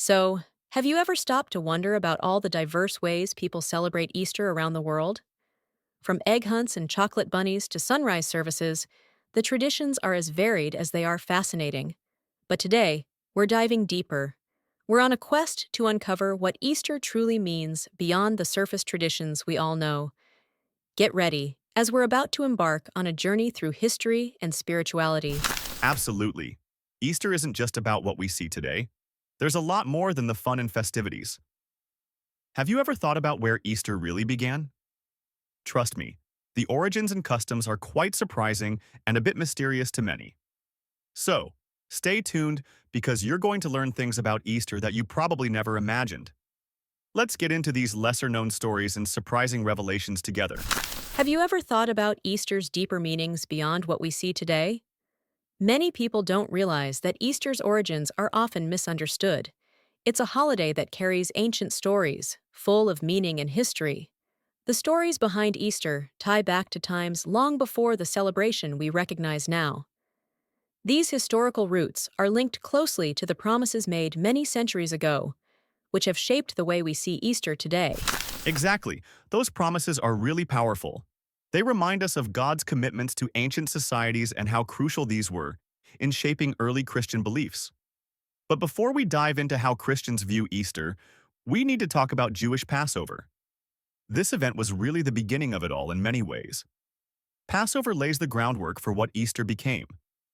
So, have you ever stopped to wonder about all the diverse ways people celebrate Easter around the world? From egg hunts and chocolate bunnies to sunrise services, the traditions are as varied as they are fascinating. But today, we're diving deeper. We're on a quest to uncover what Easter truly means beyond the surface traditions we all know. Get ready, as we're about to embark on a journey through history and spirituality. Absolutely. Easter isn't just about what we see today. There's a lot more than the fun and festivities. Have you ever thought about where Easter really began? Trust me, the origins and customs are quite surprising and a bit mysterious to many. So, stay tuned because you're going to learn things about Easter that you probably never imagined. Let's get into these lesser-known stories and surprising revelations together. Have you ever thought about Easter's deeper meanings beyond what we see today? Many people don't realize that Easter's origins are often misunderstood. It's a holiday that carries ancient stories, full of meaning and history. The stories behind Easter tie back to times long before the celebration we recognize now. These historical roots are linked closely to the promises made many centuries ago, which have shaped the way we see Easter today. Exactly. Those promises are really powerful. They remind us of God's commitments to ancient societies and how crucial these were in shaping early Christian beliefs. But before we dive into how Christians view Easter, we need to talk about Jewish Passover. This event was really the beginning of it all in many ways. Passover lays the groundwork for what Easter became,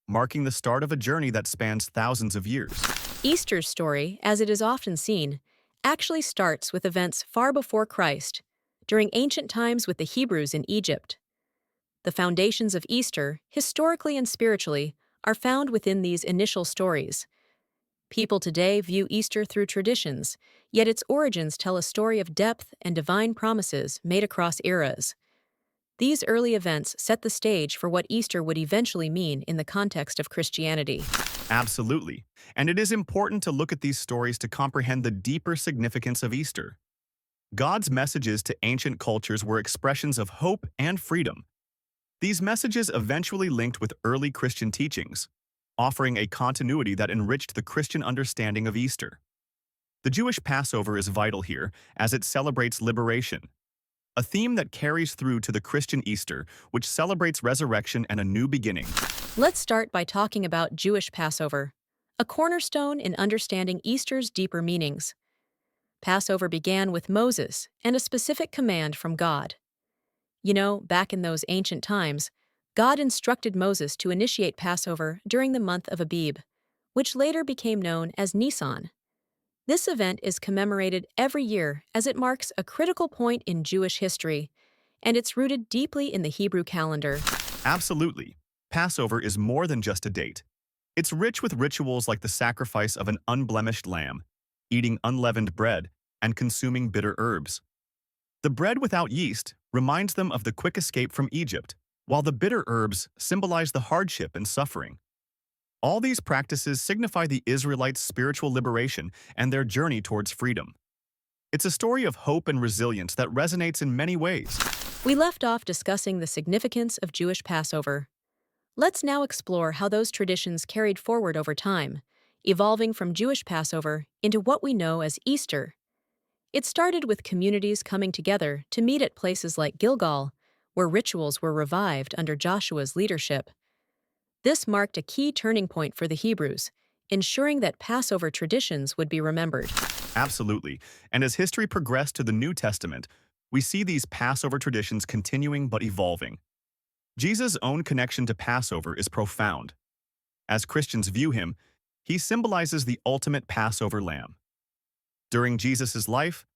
marking the start of a journey that spans thousands of years. Easter's story, as it is often seen, actually starts with events far before Christ, during ancient times with the Hebrews in Egypt. The foundations of Easter, historically and spiritually, are found within these initial stories. People today view Easter through traditions, yet its origins tell a story of depth and divine promises made across eras. These early events set the stage for what Easter would eventually mean in the context of Christianity. Absolutely. And it is important to look at these stories to comprehend the deeper significance of Easter. God's messages to ancient cultures were expressions of hope and freedom. These messages eventually linked with early Christian teachings, offering a continuity that enriched the Christian understanding of Easter. The Jewish Passover is vital here, as it celebrates liberation, a theme that carries through to the Christian Easter, which celebrates resurrection and a new beginning. Let's start by talking about Jewish Passover, a cornerstone in understanding Easter's deeper meanings. Passover began with Moses and a specific command from God. Back in those ancient times, God instructed Moses to initiate Passover during the month of Abib, which later became known as Nisan. This event is commemorated every year as it marks a critical point in Jewish history, and it's rooted deeply in the Hebrew calendar. Absolutely. Passover is more than just a date. It's rich with rituals like the sacrifice of an unblemished lamb, eating unleavened bread, and consuming bitter herbs. The bread without yeast reminds them of the quick escape from Egypt, while the bitter herbs symbolize the hardship and suffering. All these practices signify the Israelites' spiritual liberation and their journey towards freedom. It's a story of hope and resilience that resonates in many ways. We left off discussing the significance of Jewish Passover. Let's now explore how those traditions carried forward over time, evolving from Jewish Passover into what we know as Easter. It started with communities coming together to meet at places like Gilgal, where rituals were revived under Joshua's leadership. This marked a key turning point for the Hebrews, ensuring that Passover traditions would be remembered. Absolutely. And as history progressed to the New Testament, we see these Passover traditions continuing but evolving. Jesus' own connection to Passover is profound. As Christians view him, he symbolizes the ultimate Passover lamb. During Jesus' life,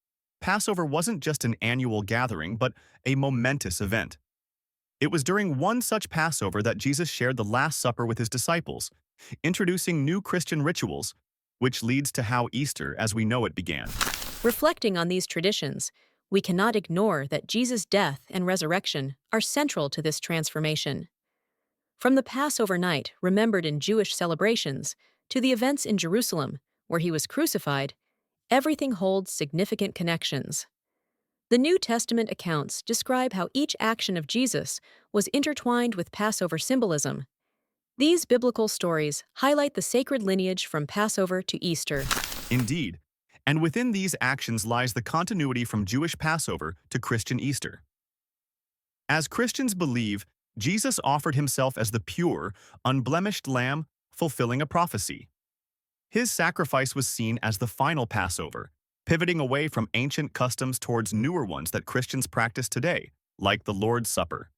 Passover wasn't just an annual gathering, but a momentous event. It was during one such Passover that Jesus shared the Last Supper with his disciples, introducing new Christian rituals, which leads to how Easter as we know it began. Reflecting on these traditions, we cannot ignore that Jesus' death and resurrection are central to this transformation. From the Passover night remembered in Jewish celebrations to the events in Jerusalem, where he was crucified, everything holds significant connections. The New Testament accounts describe how each action of Jesus was intertwined with Passover symbolism. These biblical stories highlight the sacred lineage from Passover to Easter. Indeed, And within these actions lies the continuity from Jewish Passover to Christian Easter. As Christians believe, Jesus offered himself as the pure, unblemished lamb, fulfilling a prophecy. His sacrifice was seen as the final Passover, pivoting away from ancient customs towards newer ones that Christians practice today, like the Lord's Supper.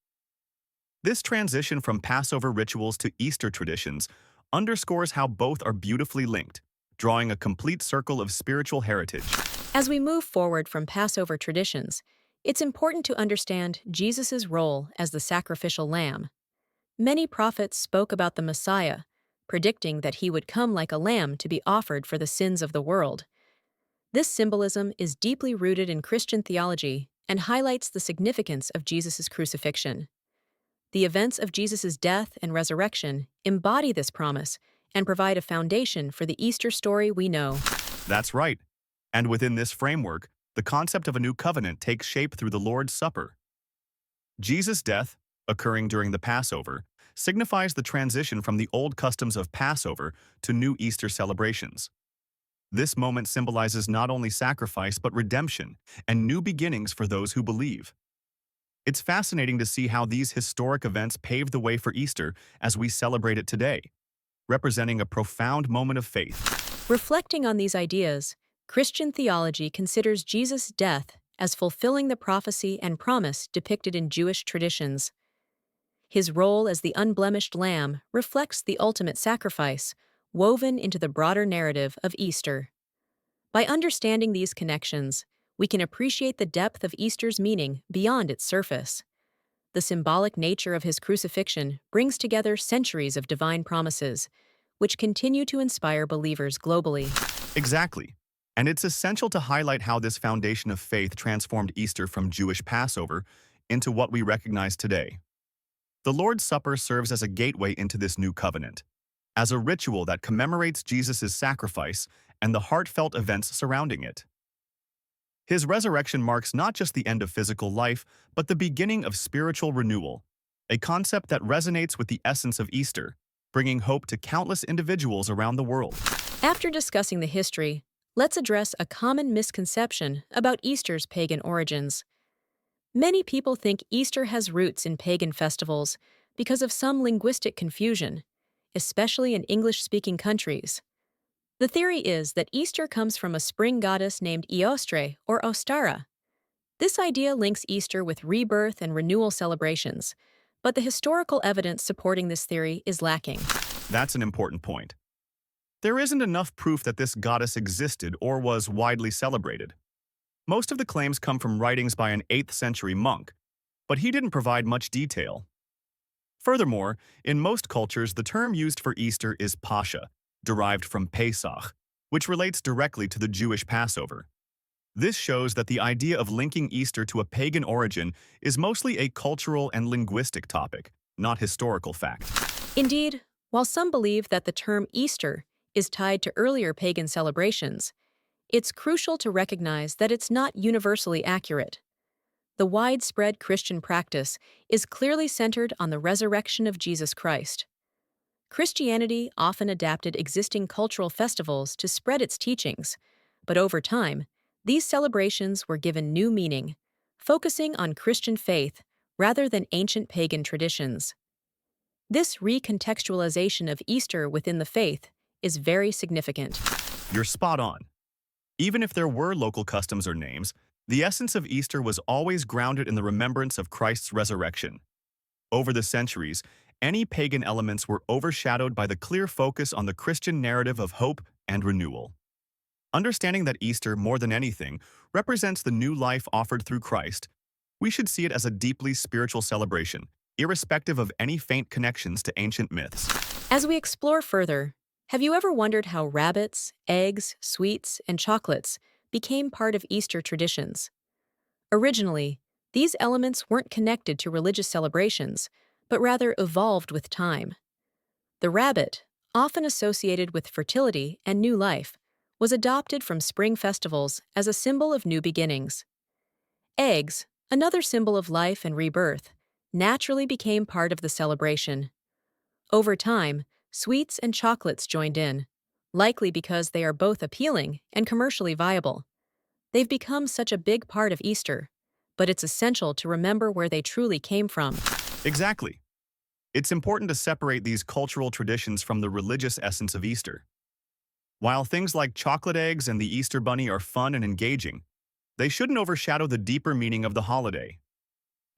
This transition from Passover rituals to Easter traditions underscores how both are beautifully linked, drawing a complete circle of spiritual heritage. As we move forward from Passover traditions, it's important to understand Jesus' role as the sacrificial lamb. Many prophets spoke about the Messiah, predicting that he would come like a lamb to be offered for the sins of the world. This symbolism is deeply rooted in Christian theology and highlights the significance of Jesus' crucifixion. The events of Jesus' death and resurrection embody this promise and provide a foundation for the Easter story we know. That's right. And within this framework, the concept of a new covenant takes shape through the Lord's Supper. Jesus' death, occurring during the Passover, signifies the transition from the old customs of Passover to new Easter celebrations. This moment symbolizes not only sacrifice but redemption and new beginnings for those who believe. It's fascinating to see how these historic events paved the way for Easter as we celebrate it today, representing a profound moment of faith. Reflecting on these ideas, Christian theology considers Jesus' death as fulfilling the prophecy and promise depicted in Jewish traditions. His role as the unblemished lamb reflects the ultimate sacrifice, woven into the broader narrative of Easter. By understanding these connections, we can appreciate the depth of Easter's meaning beyond its surface. The symbolic nature of his crucifixion brings together centuries of divine promises, which continue to inspire believers globally. Exactly. And it's essential to highlight how this foundation of faith transformed Easter from Jewish Passover into what we recognize today. The Lord's Supper serves as a gateway into this new covenant, as a ritual that commemorates Jesus' sacrifice and the heartfelt events surrounding it. His resurrection marks not just the end of physical life, but the beginning of spiritual renewal, a concept that resonates with the essence of Easter, bringing hope to countless individuals around the world. After discussing the history, let's address a common misconception about Easter's pagan origins. Many people think Easter has roots in pagan festivals because of some linguistic confusion, especially in English-speaking countries. The theory is that Easter comes from a spring goddess named Eostre or Ostara. This idea links Easter with rebirth and renewal celebrations, but the historical evidence supporting this theory is lacking. That's an important point. There isn't enough proof that this goddess existed or was widely celebrated. Most of the claims come from writings by an 8th century monk, but he didn't provide much detail. Furthermore, in most cultures, the term used for Easter is Pascha, derived from Pesach, which relates directly to the Jewish Passover. This shows that the idea of linking Easter to a pagan origin is mostly a cultural and linguistic topic, not historical fact. Indeed, while some believe that the term Easter is tied to earlier pagan celebrations, it's crucial to recognize that it's not universally accurate. The widespread Christian practice is clearly centered on the resurrection of Jesus Christ. Christianity often adapted existing cultural festivals to spread its teachings, but over time, these celebrations were given new meaning, focusing on Christian faith rather than ancient pagan traditions. This recontextualization of Easter within the faith is very significant. You're spot on. Even if there were local customs or names, the essence of Easter was always grounded in the remembrance of Christ's resurrection. Over the centuries, any pagan elements were overshadowed by the clear focus on the Christian narrative of hope and renewal. Understanding that Easter, more than anything, represents the new life offered through Christ, we should see it as a deeply spiritual celebration, irrespective of any faint connections to ancient myths. As we explore further, have you ever wondered how rabbits, eggs, sweets, and chocolates became part of Easter traditions? Originally, these elements weren't connected to religious celebrations, but rather evolved with time. The rabbit, often associated with fertility and new life, was adopted from spring festivals as a symbol of new beginnings. Eggs, another symbol of life and rebirth, naturally became part of the celebration. Over time, sweets and chocolates joined in, likely because they are both appealing and commercially viable. They've become such a big part of Easter, but it's essential to remember where they truly came from. Exactly. It's important to separate these cultural traditions from the religious essence of Easter. While things like chocolate eggs and the Easter bunny are fun and engaging, they shouldn't overshadow the deeper meaning of the holiday.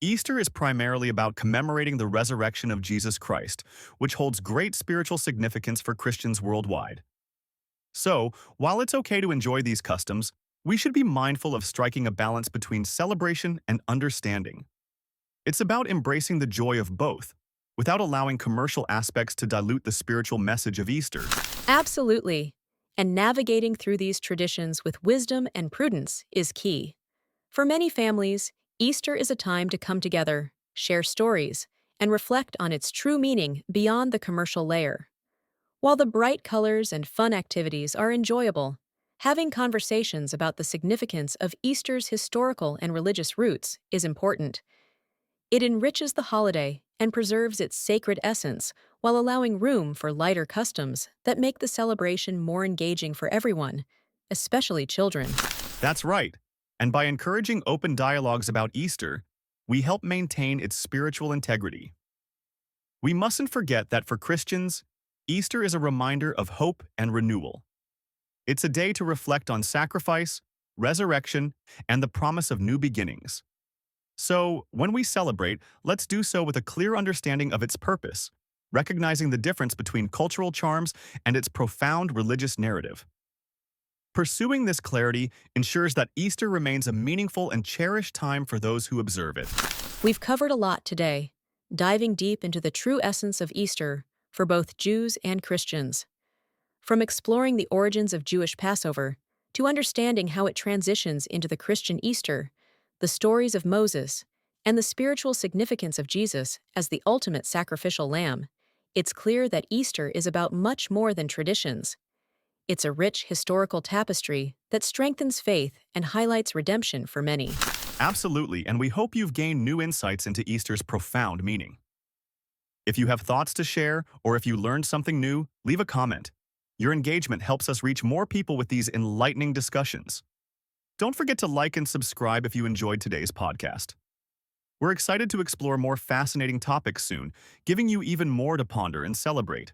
Easter is primarily about commemorating the resurrection of Jesus Christ, which holds great spiritual significance for Christians worldwide. So, while it's okay to enjoy these customs, we should be mindful of striking a balance between celebration and understanding. It's about embracing the joy of both, without allowing commercial aspects to dilute the spiritual message of Easter. Absolutely. And navigating through these traditions with wisdom and prudence is key. For many families, Easter is a time to come together, share stories, and reflect on its true meaning beyond the commercial layer. While the bright colors and fun activities are enjoyable, having conversations about the significance of Easter's historical and religious roots is important. It enriches the holiday and preserves its sacred essence while allowing room for lighter customs that make the celebration more engaging for everyone, especially children. That's right. And by encouraging open dialogues about Easter, we help maintain its spiritual integrity. We mustn't forget that for Christians, Easter is a reminder of hope and renewal. It's a day to reflect on sacrifice, resurrection, and the promise of new beginnings. So, when we celebrate, let's do so with a clear understanding of its purpose, recognizing the difference between cultural charms and its profound religious narrative. Pursuing this clarity ensures that Easter remains a meaningful and cherished time for those who observe it. We've covered a lot today, diving deep into the true essence of Easter for both Jews and Christians. From exploring the origins of Jewish Passover to understanding how it transitions into the Christian Easter, the stories of Moses, and the spiritual significance of Jesus as the ultimate sacrificial lamb, it's clear that Easter is about much more than traditions. It's a rich historical tapestry that strengthens faith and highlights redemption for many. Absolutely, and we hope you've gained new insights into Easter's profound meaning. If you have thoughts to share, or if you learned something new, leave a comment. Your engagement helps us reach more people with these enlightening discussions. Don't forget to like and subscribe if you enjoyed today's podcast. We're excited to explore more fascinating topics soon, giving you even more to ponder and celebrate.